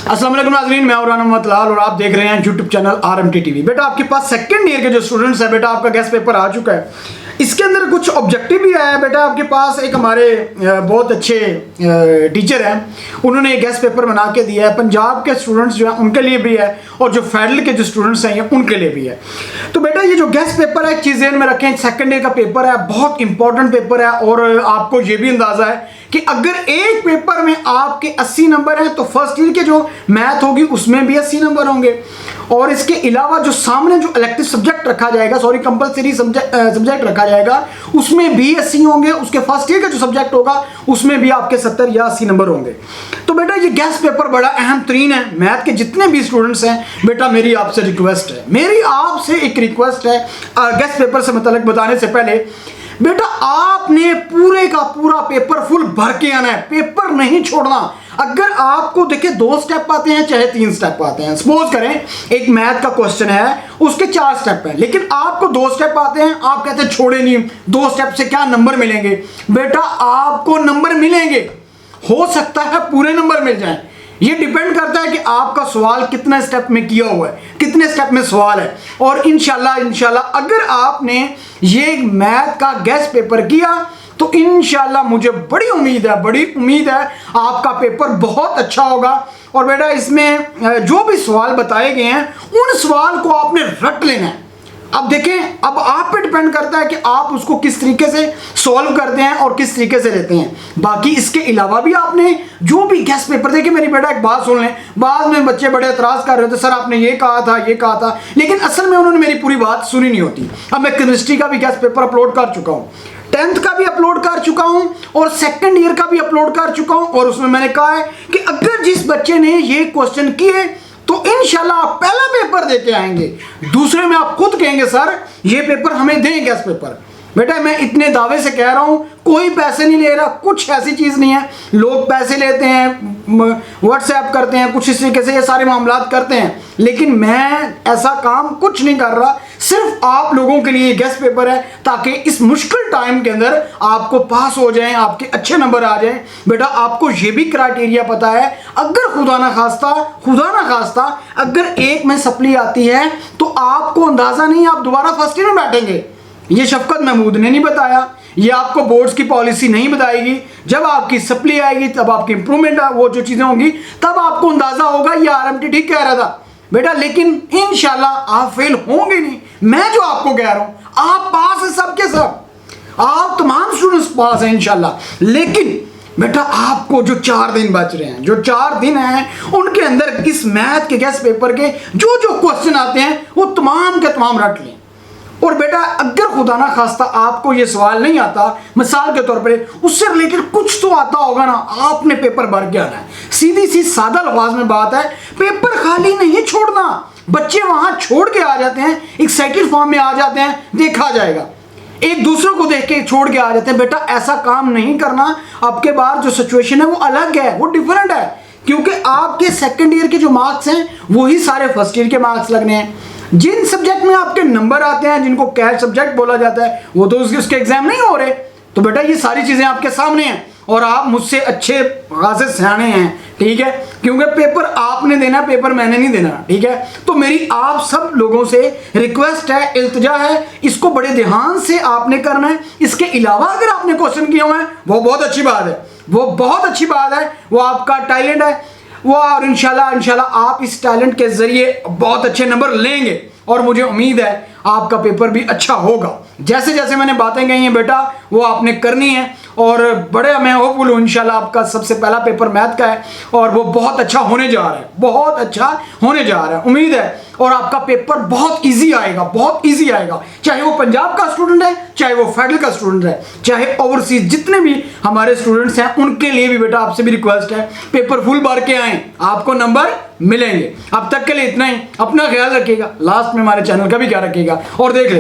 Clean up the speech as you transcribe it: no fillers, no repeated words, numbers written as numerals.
अस्सलाम वालेकुम नाज़रीन, मैं उरान मोहम्मद लाल और आप देख रहे हैं यूट्यूब चैनल RMT टीवी। बेटा आपके पास सेकंड ईयर के जो स्टूडेंट्स हैं, बेटा आपका गेस्ट पेपर आ चुका है। इसके अंदर कुछ ऑब्जेक्टिव भी आया है। बेटा आपके पास एक हमारे बहुत अच्छे टीचर हैं, उन्होंने गेस्ट पेपर बना के दिया है। पंजाब के स्टूडेंट्स जो हैं उनके लिए भी है और जो फेडरल के जो स्टूडेंट्स हैं उनके लिए भी है। तो बेटा ये जो गेस्ट पेपर है, एक चीज़ ध्यान में रखें, सेकंड ईयर का पेपर है, बहुत इंपॉर्टेंट पेपर है। और आपको ये भी अंदाजा है कि अगर एक पेपर में आपके 80 नंबर हैं तो फर्स्ट ईयर के जो मैथ होगी उसमें भी 80 नंबर होंगे। और इसके अलावा जो सामने जो इलेक्टिव सब्जेक्ट रखा जाएगा, कंपलसरी सब्जेक्ट रखा जाएगा, उसमें भी 80 होंगे। उसके फर्स्ट ईयर का जो सब्जेक्ट होगा उसमें भी आपके 70 या 80 नंबर होंगे। तो बेटा ये गेस्ट पेपर बड़ा अहम तरीन है। मैथ के जितने भी स्टूडेंट्स हैं, बेटा मेरी आपसे रिक्वेस्ट है, मेरी आपसे एक रिक्वेस्ट है, गेस्ट पेपर से मतलब बताने से पहले बेटा आपने पूरे का पूरा पेपर फुल भर के आना है, पेपर नहीं छोड़ना। अगर आपको देखिए 2 स्टेप आते हैं चाहे 3 स्टेप आते हैं, सपोज करें एक मैथ का क्वेश्चन है उसके 4 स्टेप हैं, लेकिन आपको 2 स्टेप आते हैं, आप कहते हैं छोड़े नहीं, 2 स्टेप से क्या नंबर मिलेंगे। बेटा आपको नंबर मिलेंगे, हो सकता है पूरे नंबर मिल जाएं। ये डिपेंड करता है कि आपका सवाल कितने स्टेप में किया हुआ है, कितने स्टेप में सवाल है। और इंशाल्लाह अगर आपने ये मैथ का गेस्ट पेपर किया तो इंशाल्लाह मुझे बड़ी उम्मीद है आपका पेपर बहुत अच्छा होगा। और बेटा इसमें जो भी सवाल बताए गए हैं उन सवाल को आपने रट लेना है। अब देखें, अब आप पे डिपेंड करता है कि आप उसको किस तरीके से सॉल्व करते हैं और किस तरीके से लेते हैं। बाकी इसके अलावा भी आपने जो भी गेस्ट पेपर, देखिए मेरी बेटा एक बात सुन लें, बाद में बच्चे बड़े एतराज़ कर रहे थे, सर आपने ये कहा था, लेकिन असल में उन्होंने मेरी पूरी बात सुनी नहीं होती। अब मैं केमिस्ट्री का भी गेस्ट पेपर अपलोड कर चुका हूँ, 10th का भी अपलोड कर चुका हूं और सेकंड ईयर का भी अपलोड कर चुका हूं। और उसमें मैंने कहा है कि अगर जिस बच्चे ने ये क्वेश्चन किए तो इंशाल्लाह आप पहला पेपर देके आएंगे, दूसरे में आप खुद कहेंगे सर ये पेपर हमें दें गेस्ट पेपर। बेटा मैं इतने दावे से कह रहा हूं, कोई पैसे नहीं ले रहा, कुछ ऐसी चीज़ नहीं है। लोग पैसे लेते हैं, व्हाट्सएप करते हैं, कुछ इस तरीके से ये सारे मामला करते हैं, लेकिन मैं ऐसा काम कुछ नहीं कर रहा। सिर्फ आप लोगों के लिए गेस्ट पेपर है ताकि इस मुश्किल टाइम के अंदर आपको पास हो जाएं, आपके अच्छे नंबर आ जाएं। बेटा आपको ये भी क्राइटेरिया पता है, अगर खुदा ना खास्ता अगर एक में सप्ली आती है तो आपको अंदाजा नहीं, आप दोबारा फर्स्ट ईयर में बैठेंगे। ये शफकत महमूद ने नहीं बताया, ये आपको बोर्ड्स की पॉलिसी नहीं बताएगी। जब आपकी सप्ली आएगी तब आपकी इंप्रूवमेंट, वो जो चीज़ें होंगी तब आपको अंदाजा होगा ये RMT ठीक कह रहा था बेटा। लेकिन इंशाल्लाह आप फेल होंगे नहीं, मैं जो आपको कह रहा हूं आप पास है, सबके सब आप तमाम स्टूडेंट्स पास हैं इंशाल्लाह। लेकिन बेटा आपको जो 4 दिन बच रहे हैं, जो 4 दिन हैं उनके अंदर इस मैथ के गेस्ट पेपर के जो क्वेश्चन आते हैं वो तमाम के तमाम रट लें। और बेटा अगर खुदा ना खास्ता आपको ये सवाल नहीं आता, मिसाल के तौर पे उससे रिलेटेड कुछ तो आता होगा ना, आपने पेपर भर के आना है। सीधी सी सादा लफ्ज में बात है, पेपर खाली नहीं छोड़ना। बच्चे वहां छोड़ के आ जाते हैं, एक्साइटेड फॉर्म में आ जाते हैं, देखा जाएगा, एक दूसरे को देख के छोड़ के आ जाते हैं। बेटा ऐसा काम नहीं करना। आपके बाहर जो सिचुएशन है वो अलग है, वो डिफरेंट है, क्योंकि आपके सेकेंड ईयर के जो मार्क्स हैं वही सारे फर्स्ट ईयर के मार्क्स लगने हैं। जिन सब्जेक्ट में आपके नंबर आते हैं, जिनको कैश सब्जेक्ट बोला जाता है, वो तो उसके एग्जाम नहीं हो रहे। तो बेटा ये सारी चीजें आपके सामने हैं और आप मुझसे अच्छे खासे सियाने हैं, ठीक है, क्योंकि पेपर आपने देना, पेपर मैंने नहीं देना, ठीक है। तो मेरी आप सब लोगों से रिक्वेस्ट है, इल्तिजा है, इसको बड़े ध्यान से आपने करना है। इसके अलावा अगर आपने क्वेश्चन किए हुए हैं वो बहुत अच्छी बात है, वो बहुत अच्छी बात है, वो आपका टैलेंट है वो। और इंशाल्लाह आप इस टैलेंट के जरिए बहुत अच्छे नंबर लेंगे और मुझे उम्मीद है आपका पेपर भी अच्छा होगा। जैसे जैसे मैंने बातें कही हैं बेटा वो आपने करनी है और बड़े मैं होपफुल हूँ इंशाल्लाह आपका सबसे पहला पेपर मैथ का है और वो बहुत अच्छा होने जा रहा है, बहुत अच्छा होने जा रहा है, उम्मीद है। और आपका पेपर बहुत इजी आएगा, बहुत इजी आएगा, चाहे वो पंजाब का स्टूडेंट है, चाहे वो फेडरल का स्टूडेंट है, चाहे ओवरसीज जितने भी हमारे स्टूडेंट्स हैं उनके लिए भी बेटा आपसे भी रिक्वेस्ट है, पेपर फुल भर के आए, आपको नंबर मिलेंगे। अब तक के लिए इतना ही, अपना ख्याल रखिएगा, लास्ट में हमारे चैनल का भी ख्याल रखिएगा और देख ले